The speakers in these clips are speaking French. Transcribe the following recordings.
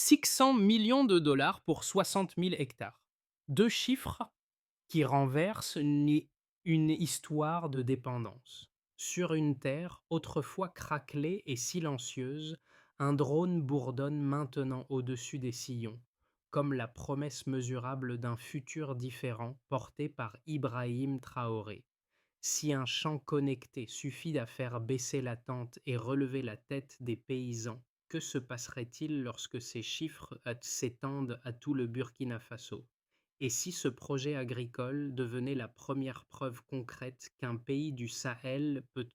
600 millions de dollars pour 60 000 hectares. Deux chiffres qui renversent une histoire de dépendance. Sur une terre autrefois craquelée et silencieuse, un drone bourdonne maintenant au-dessus des sillons, comme la promesse mesurable d'un futur différent porté par Ibrahim Traoré. Si un champ connecté suffit à faire baisser la tente et relever la tête des paysans, que se passerait-il lorsque ces chiffres s'étendent à tout le Burkina Faso? Et si ce projet agricole devenait la première preuve concrète qu'un pays du Sahel peut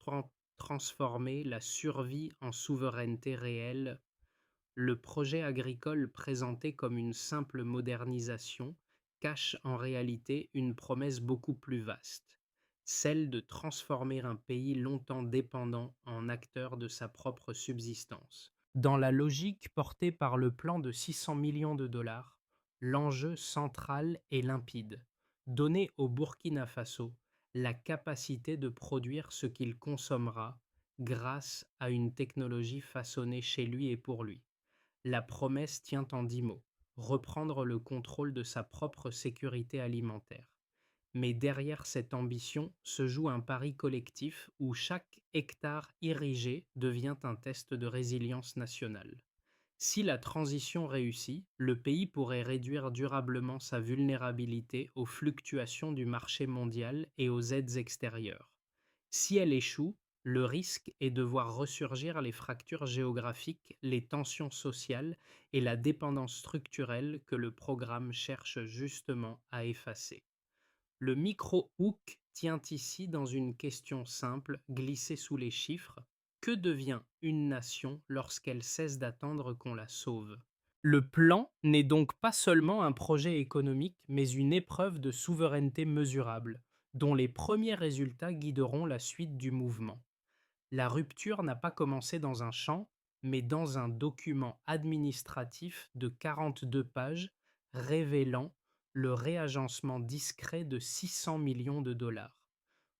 transformer la survie en souveraineté réelle? Le projet agricole présenté comme une simple modernisation cache en réalité une promesse beaucoup plus vaste, celle de transformer un pays longtemps dépendant en acteur de sa propre subsistance. Dans la logique portée par le plan de 600 millions de dollars, l'enjeu central est limpide: donner au Burkina Faso la capacité de produire ce qu'il consommera grâce à une technologie façonnée chez lui et pour lui. La promesse tient en 10 mots: reprendre le contrôle de sa propre sécurité alimentaire. Mais derrière cette ambition se joue un pari collectif où chaque hectare irrigé devient un test de résilience nationale. Si la transition réussit, le pays pourrait réduire durablement sa vulnérabilité aux fluctuations du marché mondial et aux aides extérieures. Si elle échoue, le risque est de voir ressurgir les fractures géographiques, les tensions sociales et la dépendance structurelle que le programme cherche justement à effacer. Le micro-hook tient ici dans une question simple glissée sous les chiffres: que devient une nation lorsqu'elle cesse d'attendre qu'on la sauve? Le plan n'est donc pas seulement un projet économique, mais une épreuve de souveraineté mesurable, dont les premiers résultats guideront la suite du mouvement. La rupture n'a pas commencé dans un champ, mais dans un document administratif de 42 pages révélant le réagencement discret de 600 millions de dollars.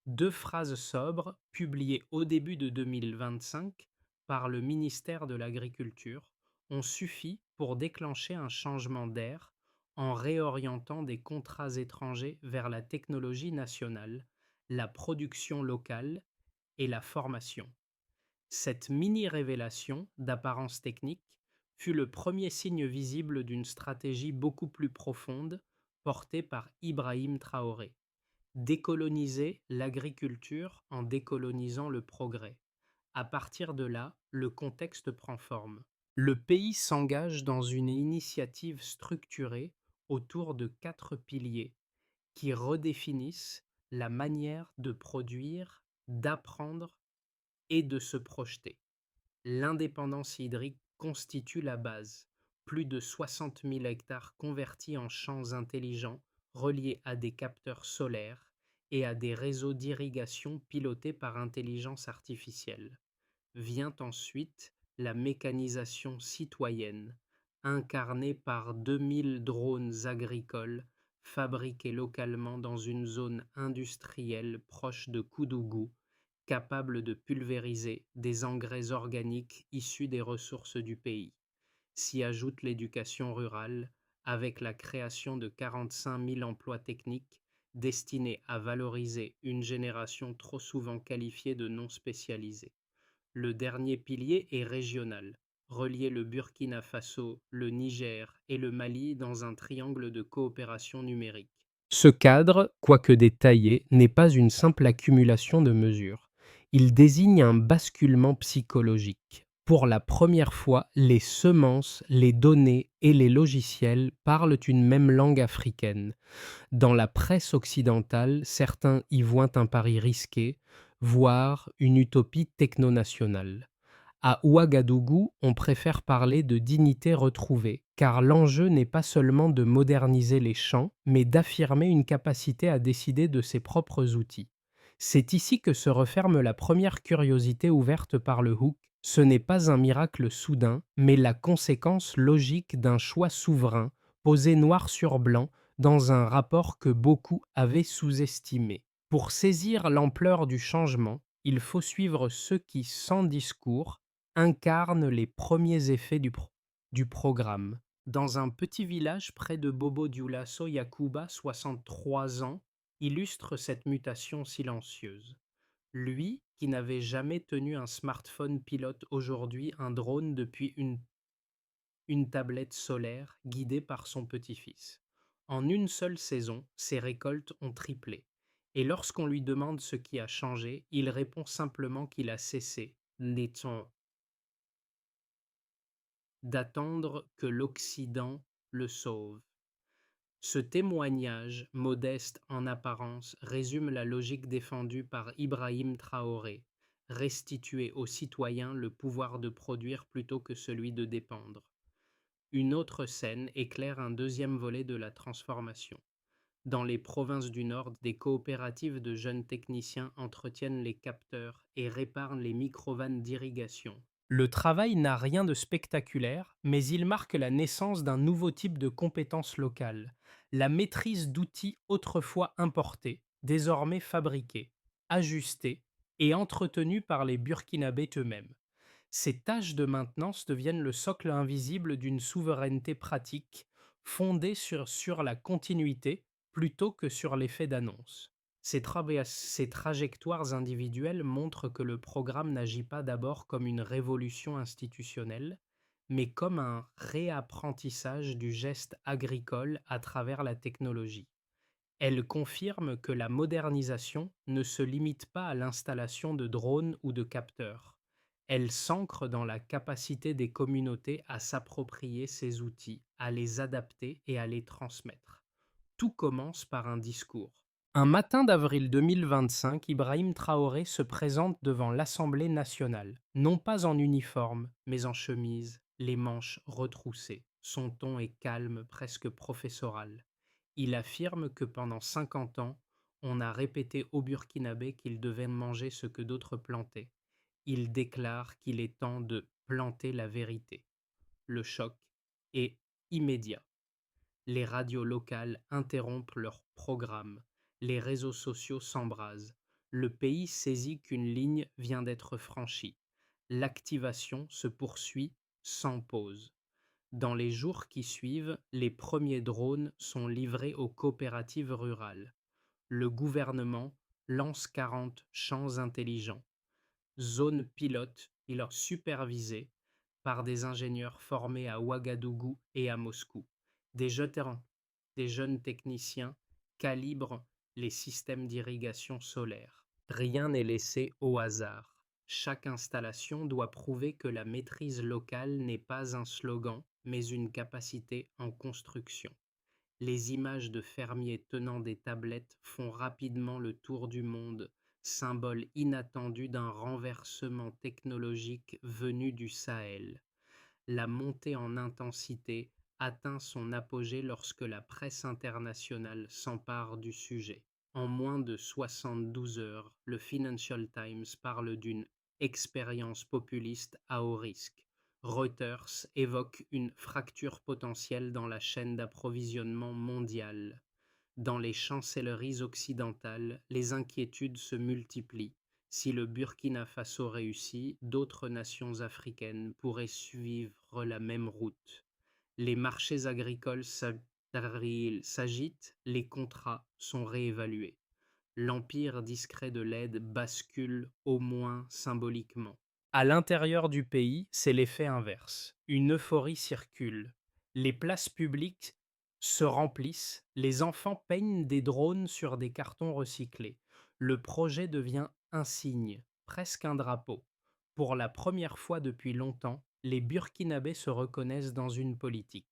Deux phrases sobres, publiées au début de 2025 par le ministère de l'Agriculture, ont suffi pour déclencher un changement d'air en réorientant des contrats étrangers vers la technologie nationale, la production locale et la formation. Cette mini-révélation, d'apparence technique, fut le premier signe visible d'une stratégie beaucoup plus profonde portée par Ibrahim Traoré: décoloniser l'agriculture en décolonisant le progrès. À partir de là, le contexte prend forme. Le pays s'engage dans une initiative structurée autour de 4 piliers qui redéfinissent la manière de produire, d'apprendre et de se projeter. L'indépendance hydrique constitue la base: plus de 60 000 hectares convertis en champs intelligents reliés à des capteurs solaires et à des réseaux d'irrigation pilotés par intelligence artificielle. Vient ensuite la mécanisation citoyenne, incarnée par 2000 drones agricoles fabriqués localement dans une zone industrielle proche de Koudougou, capables de pulvériser des engrais organiques issus des ressources du pays. S'y ajoute l'éducation rurale, avec la création de 45 000 emplois techniques destinés à valoriser une génération trop souvent qualifiée de non spécialisée. Le dernier pilier est régional: relier le Burkina Faso, le Niger et le Mali dans un triangle de coopération numérique. Ce cadre, quoique détaillé, n'est pas une simple accumulation de mesures. Il désigne un basculement psychologique. Pour la première fois, les semences, les données et les logiciels parlent une même langue africaine. Dans la presse occidentale, certains y voient un pari risqué, voire une utopie techno-nationale. À Ouagadougou, on préfère parler de dignité retrouvée, car l'enjeu n'est pas seulement de moderniser les champs, mais d'affirmer une capacité à décider de ses propres outils. C'est ici que se referme la première curiosité ouverte par le Hook. Ce n'est pas un miracle soudain, mais la conséquence logique d'un choix souverain, posé noir sur blanc dans un rapport que beaucoup avaient sous-estimé. Pour saisir l'ampleur du changement, il faut suivre ceux qui, sans discours, incarnent les premiers effets du projet. du programme. Dans un petit village près de Bobo Dioulasso, Yakuba, 63 ans, illustre cette mutation silencieuse. Lui, qui n'avait jamais tenu un smartphone, pilote aujourd'hui un drone depuis une tablette solaire guidée par son petit-fils. En une seule saison, ses récoltes ont triplé. Et lorsqu'on lui demande ce qui a changé, il répond simplement qu'il a cessé, d'attendre que l'Occident le sauve. Ce témoignage, modeste en apparence, résume la logique défendue par Ibrahim Traoré: restituer aux citoyens le pouvoir de produire plutôt que celui de dépendre. Une autre scène éclaire un deuxième volet de la transformation. Dans les provinces du Nord, des coopératives de jeunes techniciens entretiennent les capteurs et réparent les microvannes d'irrigation. Le travail n'a rien de spectaculaire, mais il marque la naissance d'un nouveau type de compétence locale, la maîtrise d'outils autrefois importés, désormais fabriqués, ajustés et entretenus par les Burkinabés eux-mêmes. Ces tâches de maintenance deviennent le socle invisible d'une souveraineté pratique, fondée sur la continuité plutôt que sur l'effet d'annonce. Ces trajectoires individuelles montrent que le programme n'agit pas d'abord comme une révolution institutionnelle, mais comme un réapprentissage du geste agricole à travers la technologie. Elle confirme que la modernisation ne se limite pas à l'installation de drones ou de capteurs. Elle s'ancre dans la capacité des communautés à s'approprier ces outils, à les adapter et à les transmettre. Tout commence par un discours. Un matin d'avril 2025, Ibrahim Traoré se présente devant l'Assemblée nationale, non pas en uniforme, mais en chemise, les manches retroussées. Son ton est calme, presque professoral. Il affirme que pendant 50 ans, on a répété aux Burkinabés qu'ils devaient manger ce que d'autres plantaient. Il déclare qu'il est temps de planter la vérité. Le choc est immédiat. Les radios locales interrompent leur programme. Les réseaux sociaux s'embrasent. Le pays saisit qu'une ligne vient d'être franchie. L'activation se poursuit sans pause. Dans les jours qui suivent, les premiers drones sont livrés aux coopératives rurales. Le gouvernement lance 40 champs intelligents, zones pilotes et leur supervisées par des ingénieurs formés à Ouagadougou et à Moscou. Des jeunes, des jeunes techniciens calibrent les systèmes d'irrigation solaire. Rien n'est laissé au hasard. Chaque installation doit prouver que la maîtrise locale n'est pas un slogan, mais une capacité en construction. Les images de fermiers tenant des tablettes font rapidement le tour du monde, symbole inattendu d'un renversement technologique venu du Sahel. La montée en intensité atteint son apogée lorsque la presse internationale s'empare du sujet. En moins de 72 heures, le Financial Times parle d'une expérience populiste à haut risque. Reuters évoque une fracture potentielle dans la chaîne d'approvisionnement mondiale. Dans les chancelleries occidentales, les inquiétudes se multiplient. Si le Burkina Faso réussit, d'autres nations africaines pourraient suivre la même route. Les marchés agricoles s'agitent, les contrats sont réévalués. L'empire discret de l'aide bascule au moins symboliquement. À l'intérieur du pays, c'est l'effet inverse. Une euphorie circule. Les places publiques se remplissent, les enfants peignent des drones sur des cartons recyclés. Le projet devient un signe, presque un drapeau. Pour la première fois depuis longtemps, les Burkinabés se reconnaissent dans une politique.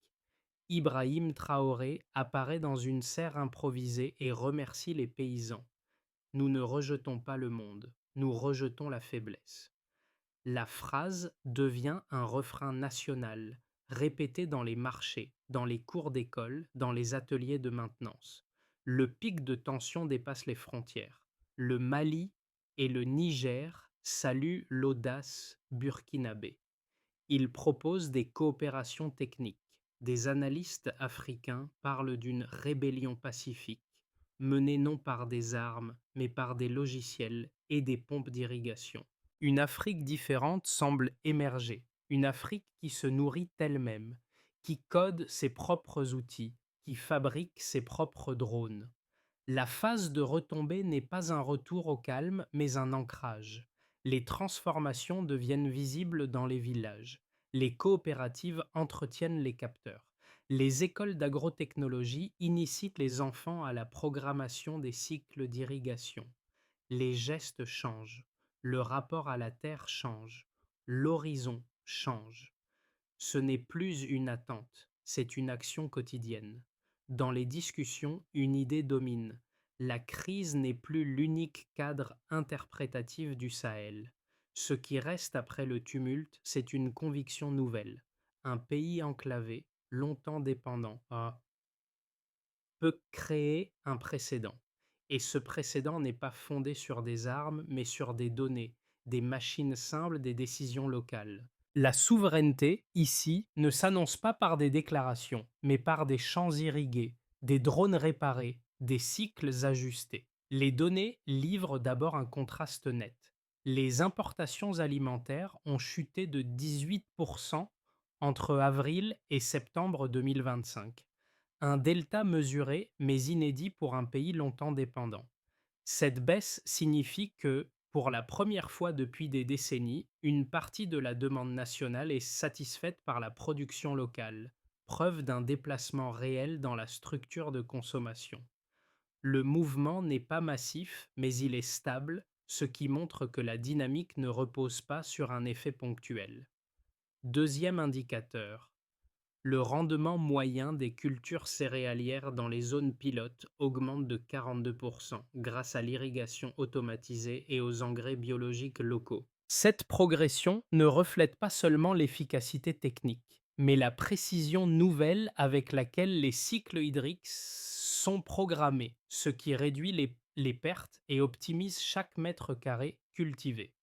Ibrahim Traoré apparaît dans une serre improvisée et remercie les paysans. Nous ne rejetons pas le monde, nous rejetons la faiblesse. La phrase devient un refrain national, répété dans les marchés, dans les cours d'école, dans les ateliers de maintenance. Le pic de tension dépasse les frontières. Le Mali et le Niger saluent l'audace burkinabé. Ils proposent des coopérations techniques. Des analystes africains parlent d'une rébellion pacifique, menée non par des armes, mais par des logiciels et des pompes d'irrigation. Une Afrique différente semble émerger, une Afrique qui se nourrit elle-même, qui code ses propres outils, qui fabrique ses propres drones. La phase de retombée n'est pas un retour au calme, mais un ancrage. Les transformations deviennent visibles dans les villages. Les coopératives entretiennent les capteurs. Les écoles d'agrotechnologie initient les enfants à la programmation des cycles d'irrigation. Les gestes changent. Le rapport à la terre change. L'horizon change. Ce n'est plus une attente, c'est une action quotidienne. Dans les discussions, une idée domine. La crise n'est plus l'unique cadre interprétatif du Sahel. Ce qui reste après le tumulte, c'est une conviction nouvelle. Un pays enclavé, longtemps dépendant, peut créer un précédent. Et ce précédent n'est pas fondé sur des armes, mais sur des données, des machines simples, des décisions locales. La souveraineté, ici, ne s'annonce pas par des déclarations, mais par des champs irrigués, des drones réparés, des cycles ajustés. Les données livrent d'abord un contraste net. Les importations alimentaires ont chuté de 18% entre avril et septembre 2025. Un delta mesuré mais inédit pour un pays longtemps dépendant. Cette baisse signifie que, pour la première fois depuis des décennies, une partie de la demande nationale est satisfaite par la production locale, preuve d'un déplacement réel dans la structure de consommation. Le mouvement n'est pas massif, mais il est stable, ce qui montre que la dynamique ne repose pas sur un effet ponctuel. Deuxième indicateur, le rendement moyen des cultures céréalières dans les zones pilotes augmente de 42% grâce à l'irrigation automatisée et aux engrais biologiques locaux. Cette progression ne reflète pas seulement l'efficacité technique, mais la précision nouvelle avec laquelle les cycles hydriques sont programmés, ce qui réduit les pertes et optimise chaque mètre carré cultivé.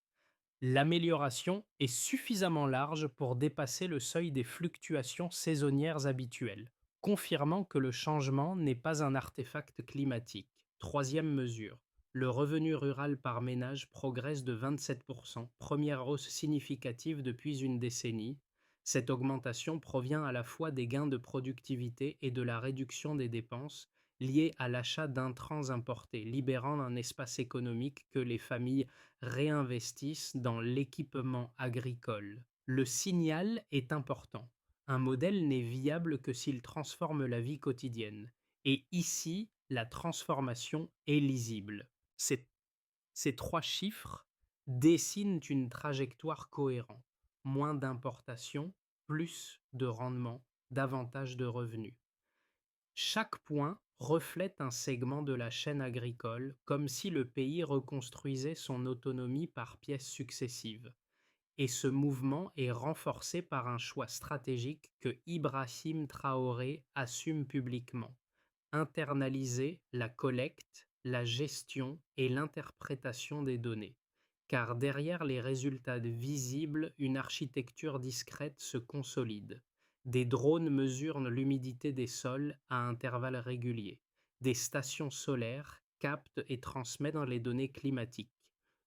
L'amélioration est suffisamment large pour dépasser le seuil des fluctuations saisonnières habituelles, confirmant que le changement n'est pas un artefact climatique. Troisième mesure, le revenu rural par ménage progresse de 27%, première hausse significative depuis une décennie. Cette augmentation provient à la fois des gains de productivité et de la réduction des dépenses liées à l'achat d'intrants importés, libérant un espace économique que les familles réinvestissent dans l'équipement agricole. Le signal est important. Un modèle n'est viable que s'il transforme la vie quotidienne. Et ici, la transformation est lisible. Ces trois chiffres dessinent une trajectoire cohérente. Moins d'importations, plus de rendement, davantage de revenus. Chaque point reflète un segment de la chaîne agricole, comme si le pays reconstruisait son autonomie par pièces successives. Et ce mouvement est renforcé par un choix stratégique que Ibrahim Traoré assume publiquement: internaliser la collecte, la gestion et l'interprétation des données. Car derrière les résultats visibles, une architecture discrète se consolide. Des drones mesurent l'humidité des sols à intervalles réguliers. Des stations solaires captent et transmettent les données climatiques.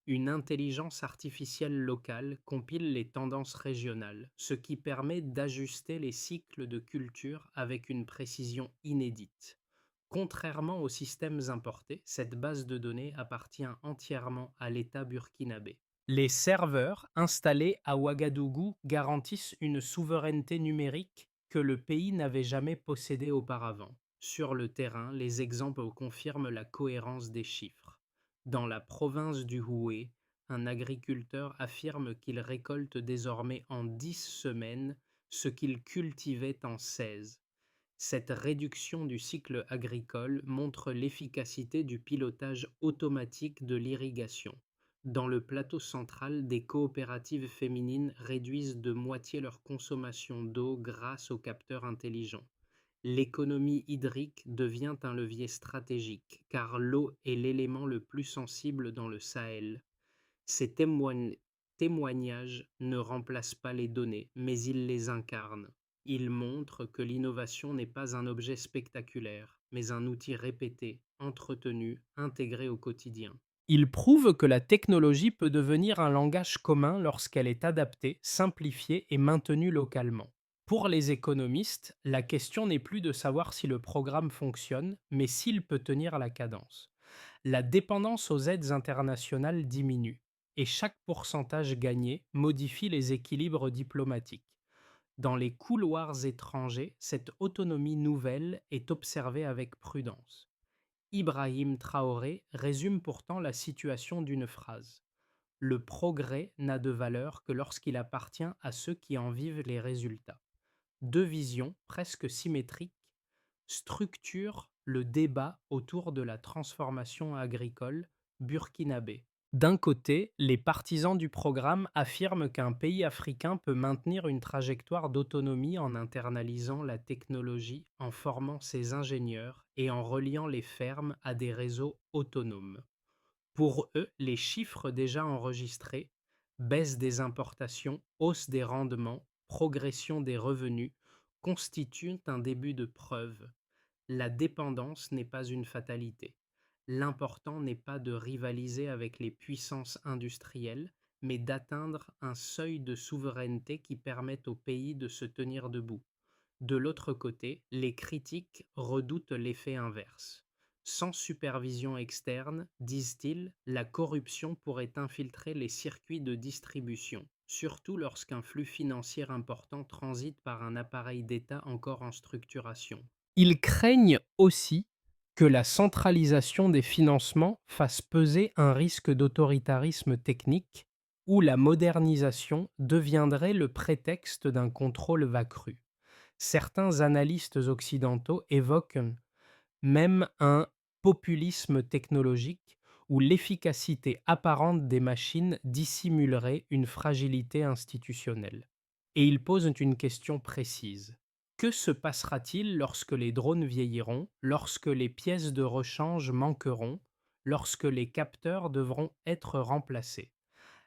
Une intelligence artificielle locale compile les tendances régionales, ce qui permet d'ajuster les cycles de culture avec une précision inédite. Contrairement aux systèmes importés, cette base de données appartient entièrement à l'État burkinabé. Les serveurs installés à Ouagadougou garantissent une souveraineté numérique que le pays n'avait jamais possédée auparavant. Sur le terrain, les exemples confirment la cohérence des chiffres. Dans la province du Houé, un agriculteur affirme qu'il récolte désormais en 10 semaines ce qu'il cultivait en 16. Cette réduction du cycle agricole montre l'efficacité du pilotage automatique de l'irrigation. Dans le plateau central, des coopératives féminines réduisent de moitié leur consommation d'eau grâce aux capteurs intelligents. L'économie hydrique devient un levier stratégique, car l'eau est l'élément le plus sensible dans le Sahel. Ces témoignages ne remplacent pas les données, mais ils les incarnent. Ils montrent que l'innovation n'est pas un objet spectaculaire, mais un outil répété, entretenu, intégré au quotidien. Il prouve que la technologie peut devenir un langage commun lorsqu'elle est adaptée, simplifiée et maintenue localement. Pour les économistes, la question n'est plus de savoir si le programme fonctionne, mais s'il peut tenir la cadence. La dépendance aux aides internationales diminue, et chaque pourcentage gagné modifie les équilibres diplomatiques. Dans les couloirs étrangers, cette autonomie nouvelle est observée avec prudence. Ibrahim Traoré résume pourtant la situation d'une phrase. Le progrès n'a de valeur que lorsqu'il appartient à ceux qui en vivent les résultats. Deux visions, presque symétriques, structurent le débat autour de la transformation agricole burkinabé. D'un côté, les partisans du programme affirment qu'un pays africain peut maintenir une trajectoire d'autonomie en internalisant la technologie, en formant ses ingénieurs et en reliant les fermes à des réseaux autonomes. Pour eux, les chiffres déjà enregistrés, baisse des importations, hausse des rendements, progression des revenus, constituent un début de preuve. La dépendance n'est pas une fatalité. L'important n'est pas de rivaliser avec les puissances industrielles, mais d'atteindre un seuil de souveraineté qui permette au pays de se tenir debout. De l'autre côté, les critiques redoutent l'effet inverse. Sans supervision externe, disent-ils, la corruption pourrait infiltrer les circuits de distribution, surtout lorsqu'un flux financier important transite par un appareil d'État encore en structuration. Ils craignent aussi que la centralisation des financements fasse peser un risque d'autoritarisme technique où la modernisation deviendrait le prétexte d'un contrôle accru. Certains analystes occidentaux évoquent même un populisme technologique où l'efficacité apparente des machines dissimulerait une fragilité institutionnelle. Et ils posent une question précise. Que se passera-t-il lorsque les drones vieilliront, lorsque les pièces de rechange manqueront, lorsque les capteurs devront être remplacés?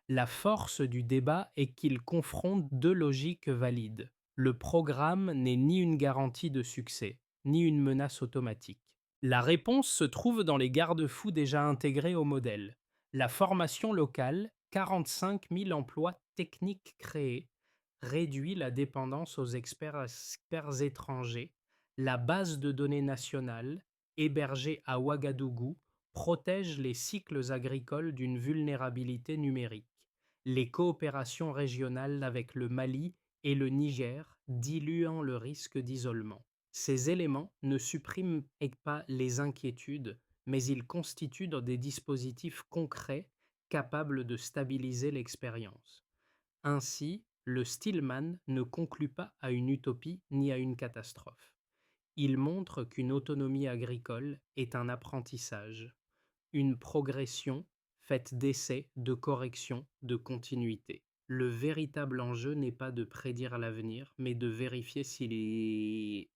La force du débat est qu'il confronte deux logiques valides. Le programme n'est ni une garantie de succès, ni une menace automatique. La réponse se trouve dans les garde-fous déjà intégrés au modèle. La formation locale, 45 000 emplois techniques créés, réduit la dépendance aux experts étrangers. La base de données nationale, hébergée à Ouagadougou, protège les cycles agricoles d'une vulnérabilité numérique. Les coopérations régionales avec le Mali et le Niger diluant le risque d'isolement. Ces éléments ne suppriment pas les inquiétudes, mais ils constituent des dispositifs concrets capables de stabiliser l'expérience. Ainsi, le Stillman ne conclut pas à une utopie ni à une catastrophe. Il montre qu'une autonomie agricole est un apprentissage, une progression faite d'essais, de corrections, de continuité. Le véritable enjeu n'est pas de prédire l'avenir, mais de vérifier si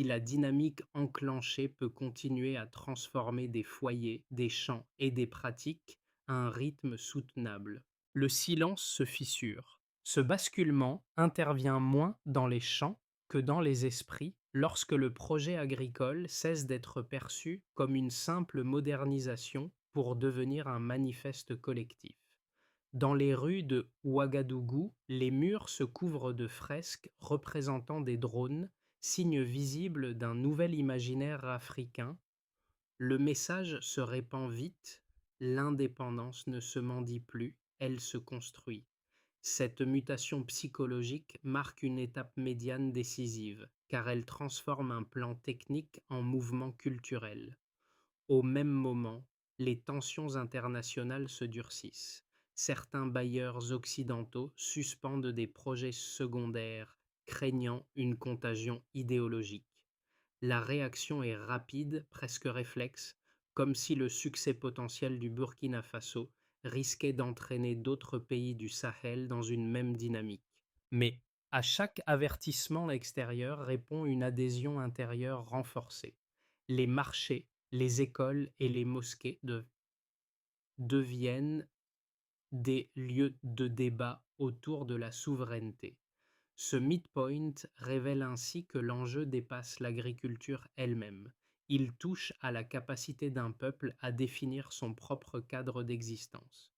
la dynamique enclenchée peut continuer à transformer des foyers, des champs et des pratiques à un rythme soutenable. Le silence se fissure. Ce basculement intervient moins dans les champs que dans les esprits lorsque le projet agricole cesse d'être perçu comme une simple modernisation pour devenir un manifeste collectif. Dans les rues de Ouagadougou, les murs se couvrent de fresques représentant des drones, signe visible d'un nouvel imaginaire africain. Le message se répand vite, l'indépendance ne se mendie plus, elle se construit. Cette mutation psychologique marque une étape médiane décisive, car elle transforme un plan technique en mouvement culturel. Au même moment, les tensions internationales se durcissent. Certains bailleurs occidentaux suspendent des projets secondaires, craignant une contagion idéologique. La réaction est rapide, presque réflexe, comme si le succès potentiel du Burkina Faso risquait d'entraîner d'autres pays du Sahel dans une même dynamique. Mais à chaque avertissement extérieur répond une adhésion intérieure renforcée. Les marchés, les écoles et les mosquées deviennent des lieux de débat autour de la souveraineté. Ce midpoint révèle ainsi que l'enjeu dépasse l'agriculture elle-même. Il touche à la capacité d'un peuple à définir son propre cadre d'existence.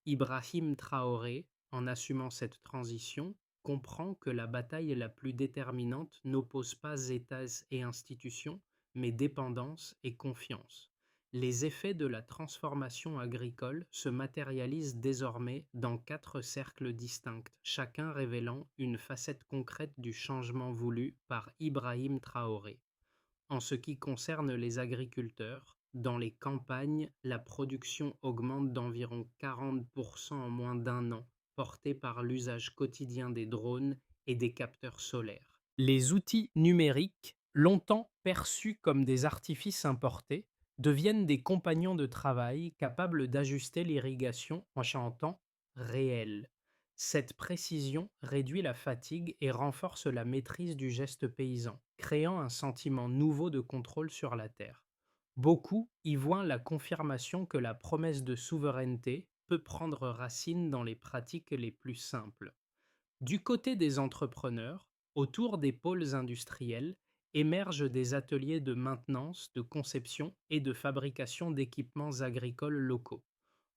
Ibrahim Traoré, en assumant cette transition, comprend que la bataille la plus déterminante n'oppose pas États et institutions, mais dépendance et confiance. Les effets de la transformation agricole se matérialisent désormais dans 4 cercles distincts, chacun révélant une facette concrète du changement voulu par Ibrahim Traoré. En ce qui concerne les agriculteurs, dans les campagnes, la production augmente d'environ 40% en moins d'un an, portée par l'usage quotidien des drones et des capteurs solaires. Les outils numériques, longtemps perçus comme des artifices importés, deviennent des compagnons de travail capables d'ajuster l'irrigation en temps réel. Cette précision réduit la fatigue et renforce la maîtrise du geste paysan, créant un sentiment nouveau de contrôle sur la terre. Beaucoup y voient la confirmation que la promesse de souveraineté peut prendre racine dans les pratiques les plus simples. Du côté des entrepreneurs, autour des pôles industriels, émergent des ateliers de maintenance, de conception et de fabrication d'équipements agricoles locaux.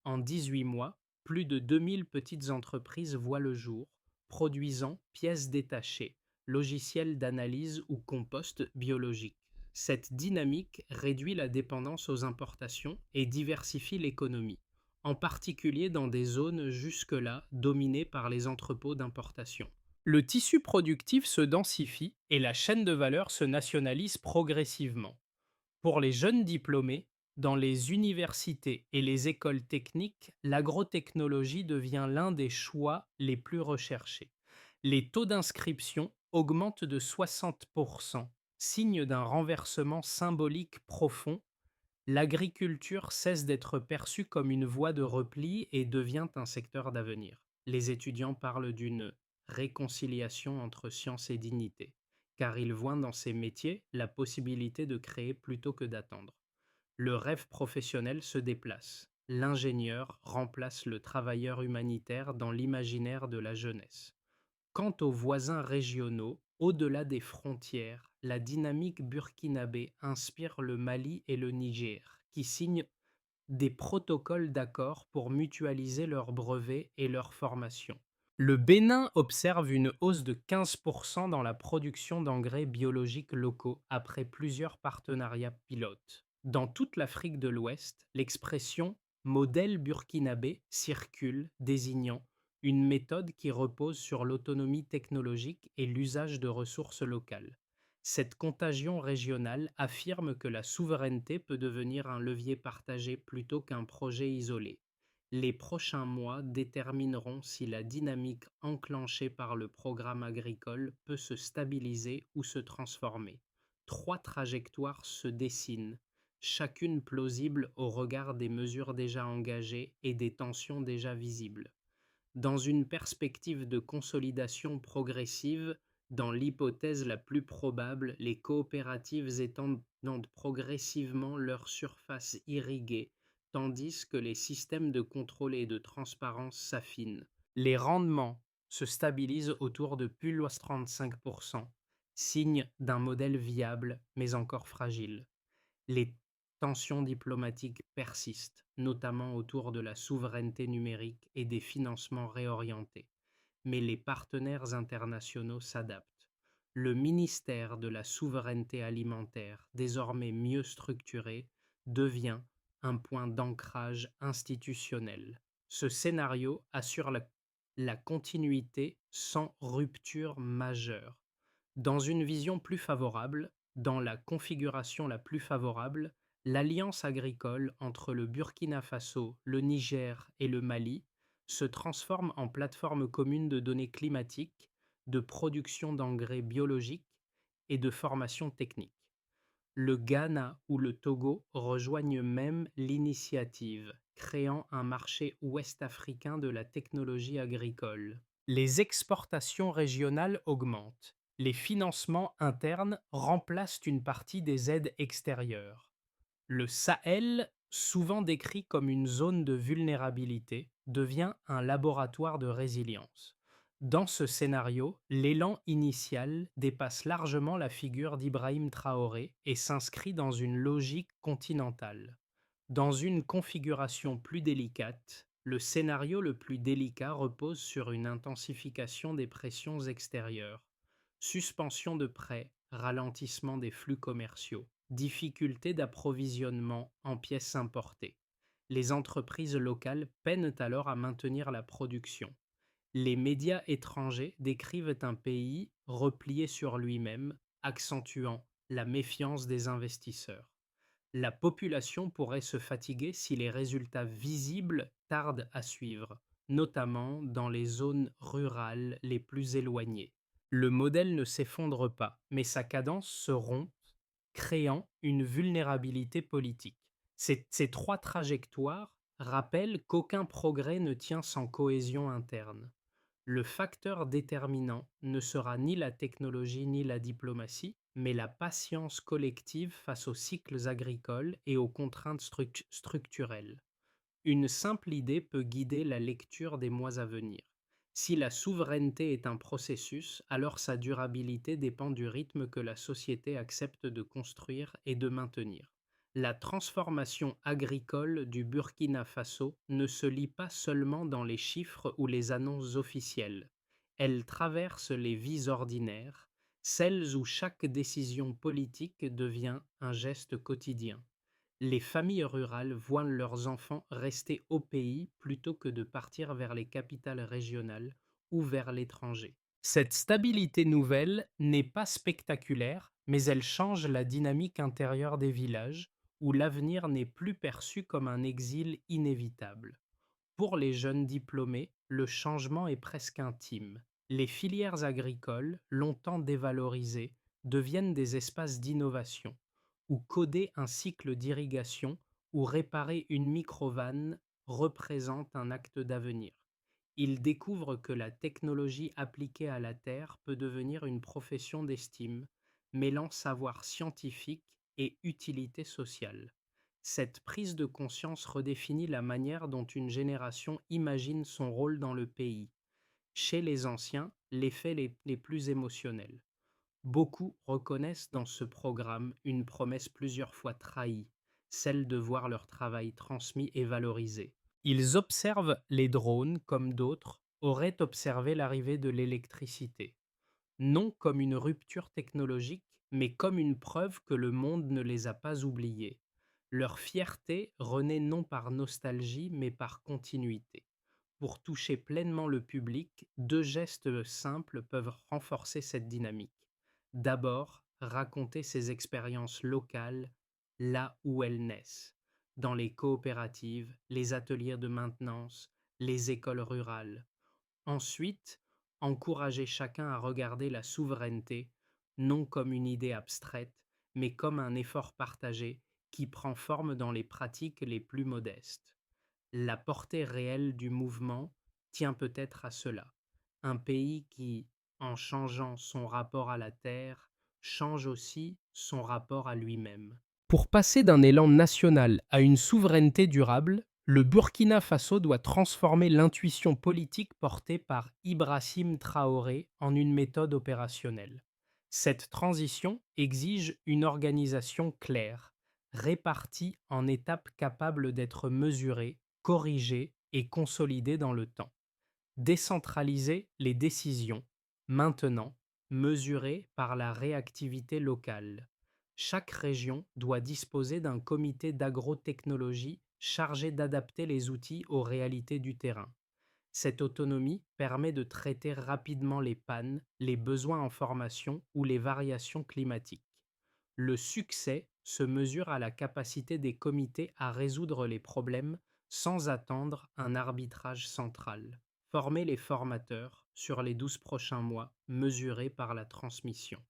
En 18 mois, plus de 2000 petites entreprises voient le jour, produisant pièces détachées, logiciels d'analyse ou compost biologique. Cette dynamique réduit la dépendance aux importations et diversifie l'économie, en particulier dans des zones jusque-là dominées par les entrepôts d'importation. Le tissu productif se densifie et la chaîne de valeur se nationalise progressivement. Pour les jeunes diplômés, dans les universités et les écoles techniques, l'agrotechnologie devient l'un des choix les plus recherchés. Les taux d'inscription augmentent de 60%, signe d'un renversement symbolique profond. L'agriculture cesse d'être perçue comme une voie de repli et devient un secteur d'avenir. Les étudiants parlent d'une réconciliation entre science et dignité, car ils voient dans ces métiers la possibilité de créer plutôt que d'attendre. Le rêve professionnel se déplace. L'ingénieur remplace le travailleur humanitaire dans l'imaginaire de la jeunesse. Quant aux voisins régionaux, au-delà des frontières, la dynamique burkinabé inspire le Mali et le Niger, qui signent des protocoles d'accord pour mutualiser leurs brevets et leur formation. Le Bénin observe une hausse de 15% dans la production d'engrais biologiques locaux après plusieurs partenariats pilotes. Dans toute l'Afrique de l'Ouest, l'expression modèle burkinabé circule, désignant une méthode qui repose sur l'autonomie technologique et l'usage de ressources locales. Cette contagion régionale affirme que la souveraineté peut devenir un levier partagé plutôt qu'un projet isolé. Les prochains mois détermineront si la dynamique enclenchée par le programme agricole peut se stabiliser ou se transformer. 3 trajectoires se dessinent, chacune plausible au regard des mesures déjà engagées et des tensions déjà visibles. Dans une perspective de consolidation progressive, dans l'hypothèse la plus probable, les coopératives étendent progressivement leur surface irriguée, tandis que les systèmes de contrôle et de transparence s'affinent. Les rendements se stabilisent autour de plus 35%, signe d'un modèle viable mais encore fragile. Les tensions diplomatiques persistent, notamment autour de la souveraineté numérique et des financements réorientés. Mais les partenaires internationaux s'adaptent. Le ministère de la souveraineté alimentaire, désormais mieux structuré, devient un point d'ancrage institutionnel. Ce scénario assure la continuité sans rupture majeure. Dans une vision plus favorable, dans la configuration la plus favorable, l'alliance agricole entre le Burkina Faso, le Niger et le Mali se transforme en plateforme commune de données climatiques, de production d'engrais biologiques et de formation technique. Le Ghana ou le Togo rejoignent même l'initiative, créant un marché ouest-africain de la technologie agricole. Les exportations régionales augmentent. Les financements internes remplacent une partie des aides extérieures. Le Sahel, souvent décrit comme une zone de vulnérabilité, devient un laboratoire de résilience. Dans ce scénario, l'élan initial dépasse largement la figure d'Ibrahim Traoré et s'inscrit dans une logique continentale. Dans une configuration plus délicate, le scénario le plus délicat repose sur une intensification des pressions extérieures, suspension de prêts, ralentissement des flux commerciaux, difficulté d'approvisionnement en pièces importées. Les entreprises locales peinent alors à maintenir la production. Les médias étrangers décrivent un pays replié sur lui-même, accentuant la méfiance des investisseurs. La population pourrait se fatiguer si les résultats visibles tardent à suivre, notamment dans les zones rurales les plus éloignées. Le modèle ne s'effondre pas, mais sa cadence se rompt, créant une vulnérabilité politique. Ces trois trajectoires rappellent qu'aucun progrès ne tient sans cohésion interne. Le facteur déterminant ne sera ni la technologie ni la diplomatie, mais la patience collective face aux cycles agricoles et aux contraintes structurelles. Une simple idée peut guider la lecture des mois à venir. Si la souveraineté est un processus, alors sa durabilité dépend du rythme que la société accepte de construire et de maintenir. La transformation agricole du Burkina Faso ne se lit pas seulement dans les chiffres ou les annonces officielles. Elle traverse les vies ordinaires, celles où chaque décision politique devient un geste quotidien. Les familles rurales voient leurs enfants rester au pays plutôt que de partir vers les capitales régionales ou vers l'étranger. Cette stabilité nouvelle n'est pas spectaculaire, mais elle change la dynamique intérieure des villages, où l'avenir n'est plus perçu comme un exil inévitable. Pour les jeunes diplômés, le changement est presque intime. Les filières agricoles, longtemps dévalorisées, deviennent des espaces d'innovation, où coder un cycle d'irrigation ou réparer une microvanne représente un acte d'avenir. Ils découvrent que la technologie appliquée à la terre peut devenir une profession d'estime, mêlant savoir scientifique et utilité sociale. Cette prise de conscience redéfinit la manière dont une génération imagine son rôle dans le pays. Chez les anciens, l'effet les plus émotionnels. Beaucoup reconnaissent dans ce programme une promesse plusieurs fois trahie, celle de voir leur travail transmis et valorisé. Ils observent les drones comme d'autres auraient observé l'arrivée de l'électricité, non comme une rupture technologique, mais comme une preuve que le monde ne les a pas oubliés. Leur fierté renaît non par nostalgie, mais par continuité. Pour toucher pleinement le public, deux gestes simples peuvent renforcer cette dynamique. D'abord, raconter ces expériences locales là où elles naissent, dans les coopératives, les ateliers de maintenance, les écoles rurales. Ensuite, encourager chacun à regarder la souveraineté non comme une idée abstraite, mais comme un effort partagé qui prend forme dans les pratiques les plus modestes. La portée réelle du mouvement tient peut-être à cela. Un pays qui, en changeant son rapport à la terre, change aussi son rapport à lui-même. Pour passer d'un élan national à une souveraineté durable, le Burkina Faso doit transformer l'intuition politique portée par Ibrahim Traoré en une méthode opérationnelle. Cette transition exige une organisation claire, répartie en étapes capables d'être mesurées, corrigées et consolidées dans le temps. Décentraliser les décisions, maintenant mesurées par la réactivité locale. Chaque région doit disposer d'un comité d'agrotechnologie chargé d'adapter les outils aux réalités du terrain. Cette autonomie permet de traiter rapidement les pannes, les besoins en formation ou les variations climatiques. Le succès se mesure à la capacité des comités à résoudre les problèmes sans attendre un arbitrage central. Former les formateurs sur les 12 prochains mois, mesurés par la transmission.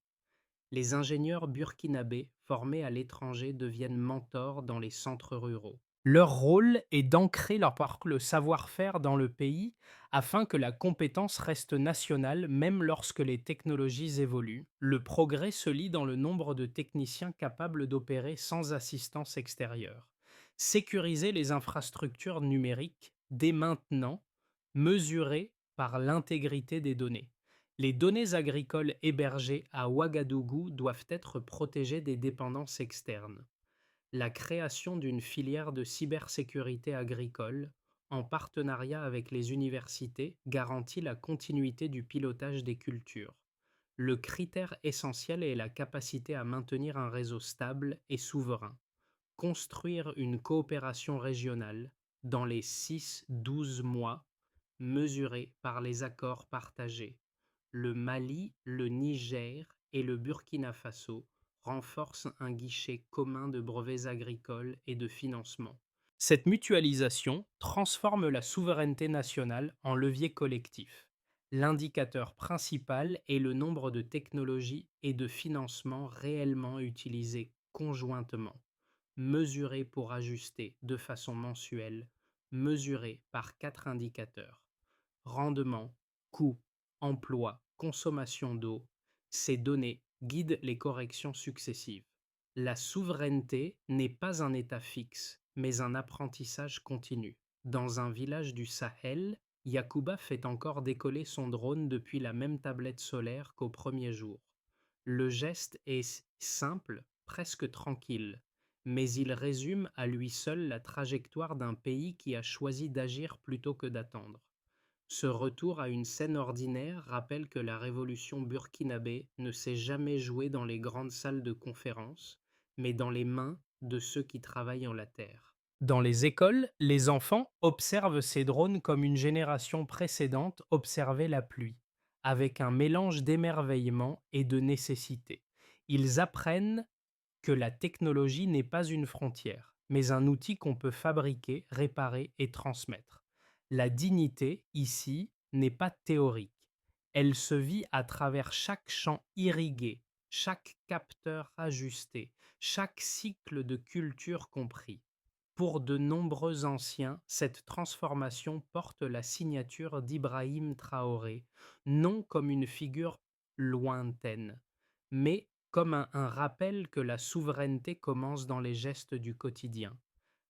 Les ingénieurs burkinabés formés à l'étranger deviennent mentors dans les centres ruraux. Leur rôle est d'ancrer le savoir-faire dans le pays afin que la compétence reste nationale même lorsque les technologies évoluent. Le progrès se lit dans le nombre de techniciens capables d'opérer sans assistance extérieure. Sécuriser les infrastructures numériques dès maintenant, mesurer par l'intégrité des données. Les données agricoles hébergées à Ouagadougou doivent être protégées des dépendances externes. La création d'une filière de cybersécurité agricole, en partenariat avec les universités, garantit la continuité du pilotage des cultures. Le critère essentiel est la capacité à maintenir un réseau stable et souverain. Construire une coopération régionale dans les 6-12 mois mesurés par les accords partagés. Le Mali, le Niger et le Burkina Faso renforcent un guichet commun de brevets agricoles et de financement. Cette mutualisation transforme la souveraineté nationale en levier collectif. L'indicateur principal est le nombre de technologies et de financements réellement utilisés conjointement, mesuré pour ajuster de façon mensuelle, mesuré par 4 indicateurs: rendement, coût, emploi, consommation d'eau. Ces données guident les corrections successives. La souveraineté n'est pas un état fixe, mais un apprentissage continu. Dans un village du Sahel, Yacouba fait encore décoller son drone depuis la même tablette solaire qu'au premier jour. Le geste est simple, presque tranquille, mais il résume à lui seul la trajectoire d'un pays qui a choisi d'agir plutôt que d'attendre. Ce retour à une scène ordinaire rappelle que la révolution burkinabé ne s'est jamais jouée dans les grandes salles de conférence, mais dans les mains de ceux qui travaillent en la terre. Dans les écoles, les enfants observent ces drones comme une génération précédente observait la pluie, avec un mélange d'émerveillement et de nécessité. Ils apprennent que la technologie n'est pas une frontière, mais un outil qu'on peut fabriquer, réparer et transmettre. La dignité, ici, n'est pas théorique. Elle se vit à travers chaque champ irrigué, chaque capteur ajusté, chaque cycle de culture compris. Pour de nombreux anciens, cette transformation porte la signature d'Ibrahim Traoré, non comme une figure lointaine, mais comme un rappel que la souveraineté commence dans les gestes du quotidien.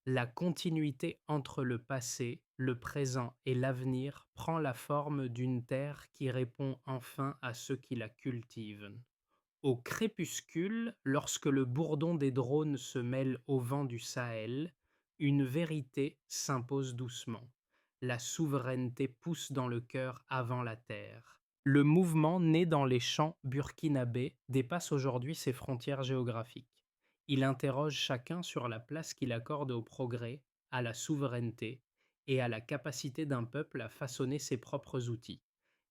La continuité entre le passé, le présent et l'avenir prend la forme d'une terre qui répond enfin à ceux qui la cultivent. Au crépuscule, lorsque le bourdon des drones se mêle au vent du Sahel, une vérité s'impose doucement. La souveraineté pousse dans le cœur avant la terre. Le mouvement né dans les champs burkinabés dépasse aujourd'hui ses frontières géographiques. Il interroge chacun sur la place qu'il accorde au progrès, à la souveraineté et à la capacité d'un peuple à façonner ses propres outils.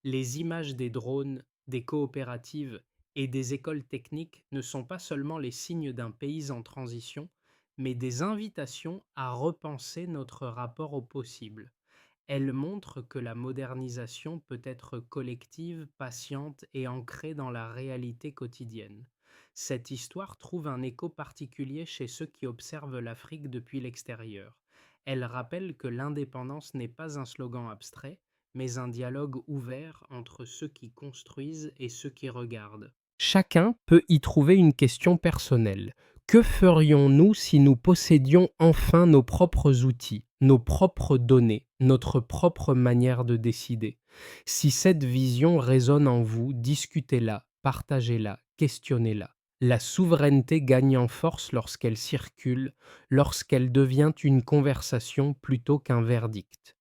Les images des drones, des coopératives et des écoles techniques ne sont pas seulement les signes d'un pays en transition, mais des invitations à repenser notre rapport au possible. Elles montrent que la modernisation peut être collective, patiente et ancrée dans la réalité quotidienne. Cette histoire trouve un écho particulier chez ceux qui observent l'Afrique depuis l'extérieur. Elle rappelle que l'indépendance n'est pas un slogan abstrait, mais un dialogue ouvert entre ceux qui construisent et ceux qui regardent. Chacun peut y trouver une question personnelle. Que ferions-nous si nous possédions enfin nos propres outils, nos propres données, notre propre manière de décider? Si cette vision résonne en vous, discutez-la, partagez-la, questionnez-la. La souveraineté gagne en force lorsqu'elle circule, lorsqu'elle devient une conversation plutôt qu'un verdict.